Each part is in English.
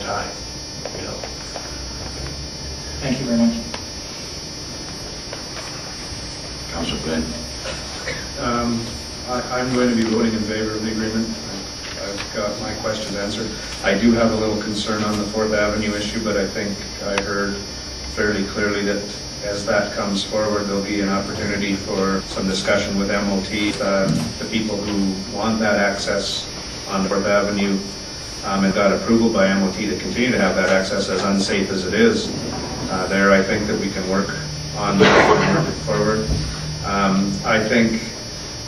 time, you know. Thank you very much. Councillor Flynn. I'm going to be voting in favor of the agreement. I've got my questions answered. I do have a little concern on the 4th Avenue issue, but I think I heard fairly clearly that as that comes forward, there'll be an opportunity for some discussion with MOT, the people who want that access on 4th Avenue, and got approval by MOT to continue to have that access, as unsafe as it is. There, I think that we can work on that and work it forward. I think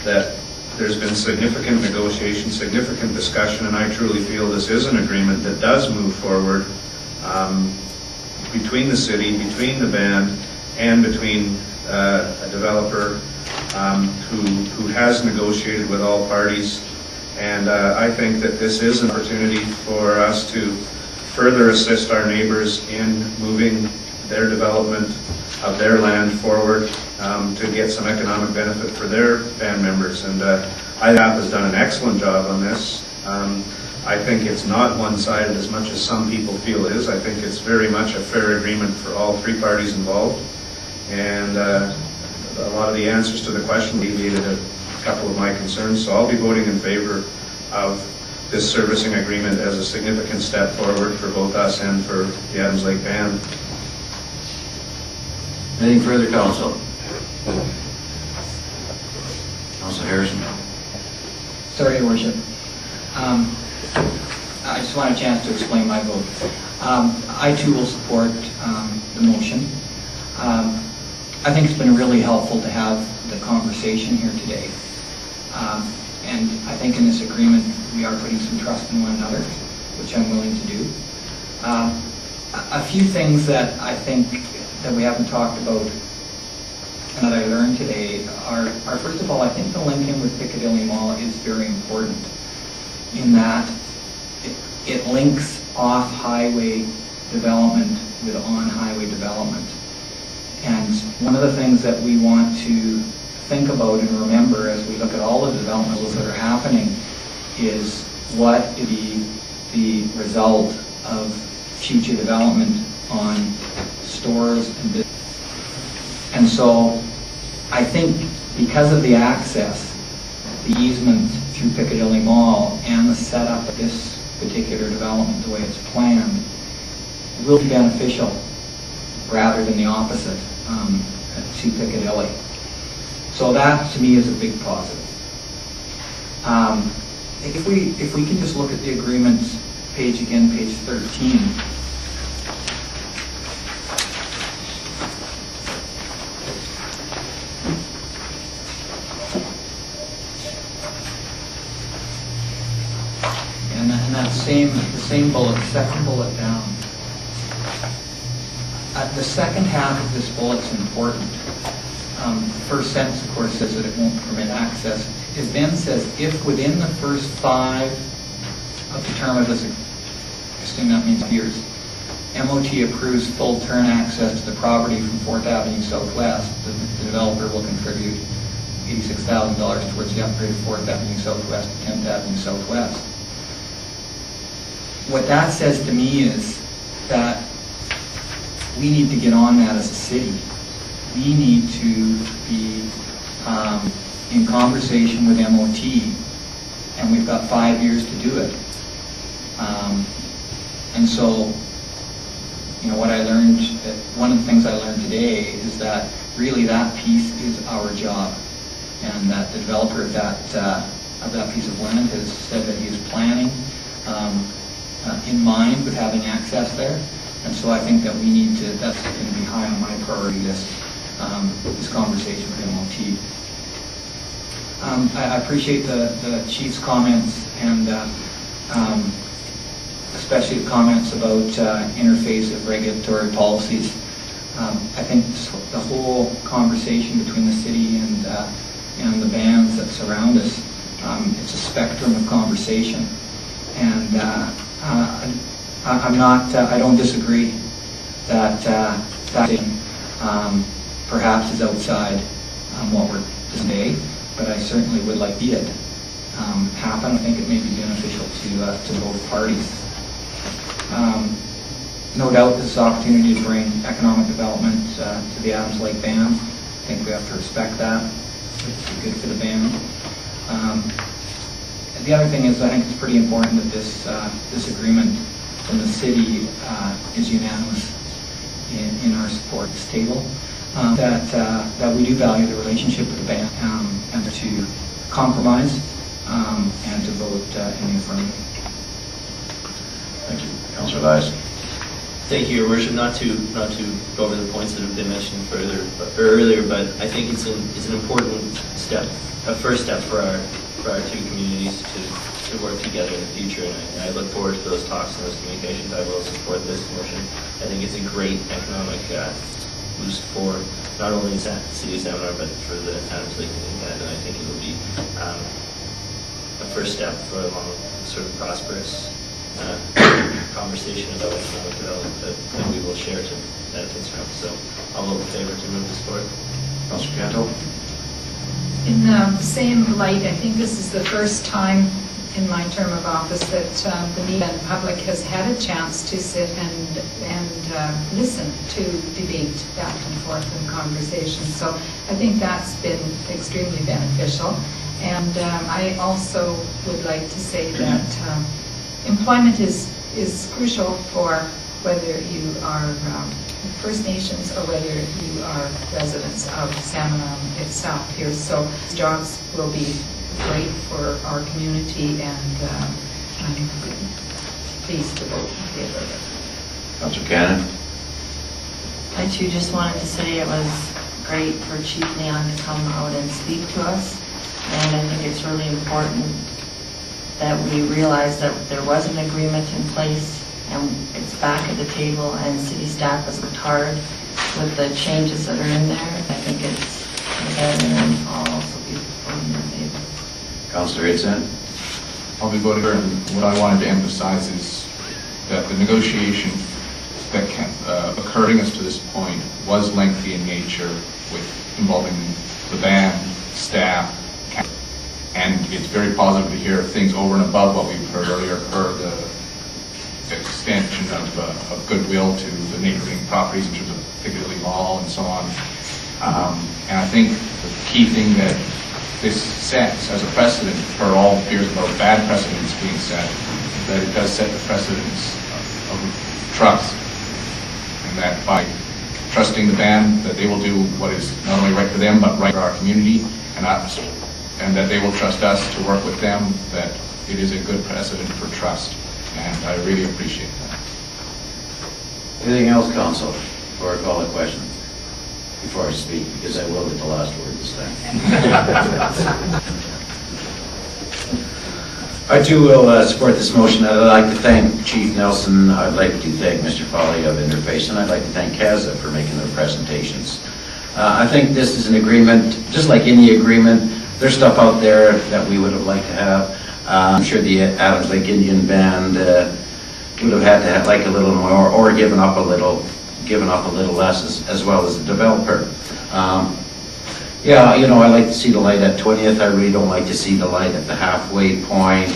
that there's been significant negotiation, significant discussion, and I truly feel this is an agreement that does move forward between the city, between the band, and between a developer who has negotiated with all parties. And I think that this is an opportunity for us to further assist our neighbors in moving their development of their land forward to get some economic benefit for their band members. And IDAP has done an excellent job on this. I think it's not one-sided as much as some people feel it is. I think it's very much a fair agreement for all three parties involved. And a lot of the answers to the question alleviated a couple of my concerns. So I'll be voting in favor of this servicing agreement as a significant step forward for both us and for the Adams Lake Band. Anything further, Council? Councillor Harrison. Sorry, Your Worship. I just want a chance to explain my vote. I too will support the motion. I think it's been really helpful to have the conversation here today. And I think in this agreement we are putting some trust in one another, which I'm willing to do. A few things that I think that we haven't talked about and that I learned today are first of all, I think the link in with Piccadilly Mall is very important in that it links off-highway development with on-highway development. And one of the things that we want to think about and remember as we look at all the developments that are happening is what is the result of future development on stores and business. And so I think because of the access, the easement through Piccadilly Mall and the setup of this particular development, the way it's planned, will be beneficial rather than the opposite to Piccadilly. So that to me is a big positive. If we can just look at the agreement page again, page 13. And that same bullet, second bullet down. The second half of this bullet's important. The first sentence, of course, says that it won't permit access. It then says, if within the first 5 of the term of this, I assume that means years, MOT approves full turn access to the property from 4th Avenue Southwest, the developer will contribute $86,000 towards the upgrade of 4th Avenue Southwest to 10th Avenue Southwest. What that says to me is that we need to get on that as a city. We need to be in conversation with MOT, and we've got 5 years to do it. And so, you know, what I learned, one of the things I learned today is that really that piece is our job, and that the developer of that piece of land has said that he is planning in mind with having access there. And so I think that we need to, that's going to be high on my priority list, this conversation with MOT. I appreciate the Chief's comments and especially the comments about interface of regulatory policies. I think the whole conversation between the city and the bands that surround us, it's a spectrum of conversation. And I don't disagree that perhaps is outside what we're today, but I certainly would like to see it happen. I think it may be beneficial to both parties. No doubt this is an opportunity to bring economic development to the Adams Lake Band. I think we have to respect that. It's good for the band. The other thing is, I think it's pretty important that this agreement from the city is unanimous in our support at this table. That we do value the relationship with the band and to compromise and to vote in the affirmative. Thank you. Councillor Elias. Thank you, Your Worship. Not to go over the points that have been mentioned earlier, but I think it's an important step, a first step for our two communities to work together in the future, and I look forward to those talks and those communications. I will support this motion. I think it's a great economic boost for not only the city of San Bernardino, but for the Adams Lake Band, and I think it will be a first step for a long, sort of prosperous conversation about economic development that we will share to benefits from. So I'll vote in favor to move this forward. Councillor Canto. In the same light, I think this is the first time in my term of office that the media and public has had a chance to sit and listen to debate back and forth and conversation. So I think that's been extremely beneficial. And I also would like to say that employment is crucial for whether you are First Nations or whether you are residents of San Bernardino itself here. So jobs will be great for our community, and I'm pleased to vote in favor of it. Councillor Cannon. I too just wanted to say it was great for Chief Leon to come out and speak to us, and I think it's really important that we realize that there was an agreement in place and it's back at the table, and city staff has worked hard with the changes that are in there. I think it's better, and I'll also be voting in favor. Councillor Aitzin. I'll be voting for, and what I wanted to emphasize is that the negotiation that occurring us to this point was lengthy in nature, with involving the band, staff, and it's very positive to hear things over and above what we've heard earlier, or the extension of goodwill to the neighboring properties in terms of Piccadilly Mall and so on. And I think the key thing that this sets as a precedent for all fears about bad precedents being set, is that it does set the precedence of trust, and that by trusting the band, that they will do what is not only right for them, but right for our community and us, and that they will trust us to work with them, that it is a good precedent for trust, and I really appreciate that. Anything else, Council, before I call a question? Before I speak, because I will get the last word this time. I too will support this motion. I'd like to thank Chief Nelson. I'd like to thank Mr. Foley of Interface, and I'd like to thank CASA for making their presentations. I think this is an agreement, just like any agreement. There's stuff out there that we would have liked to have. I'm sure the Adams Lake Indian Band would have had to have like a little more, or given up a little less, as well as the developer. Yeah, you know, I like to see the light at 20th. I really don't like to see the light at the halfway point.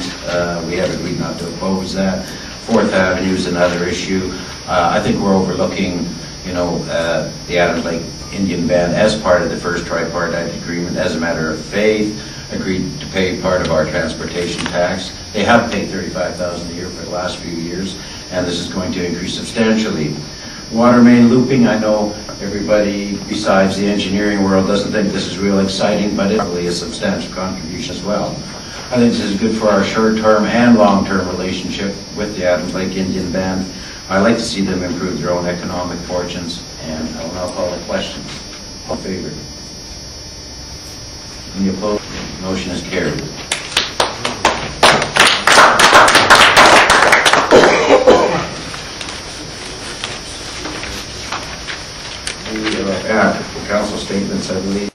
We have agreed not to oppose that. 4th Avenue is another issue. I think we're overlooking, you know, the Adams Lake Indian Band as part of the first tripartite agreement, as a matter of faith, agreed to pay part of our transportation tax. They have paid $35,000 a year for the last few years, and this is going to increase substantially. Water main looping, I know everybody besides the engineering world doesn't think this is real exciting, but it's probably a substantial contribution as well. I think this is good for our short-term and long-term relationship with the Adams Lake Indian Band. I like to see them improve their own economic fortunes, and I will now call the question. All in favor? Any opposed? Motion is carried. We are at council statements, I believe.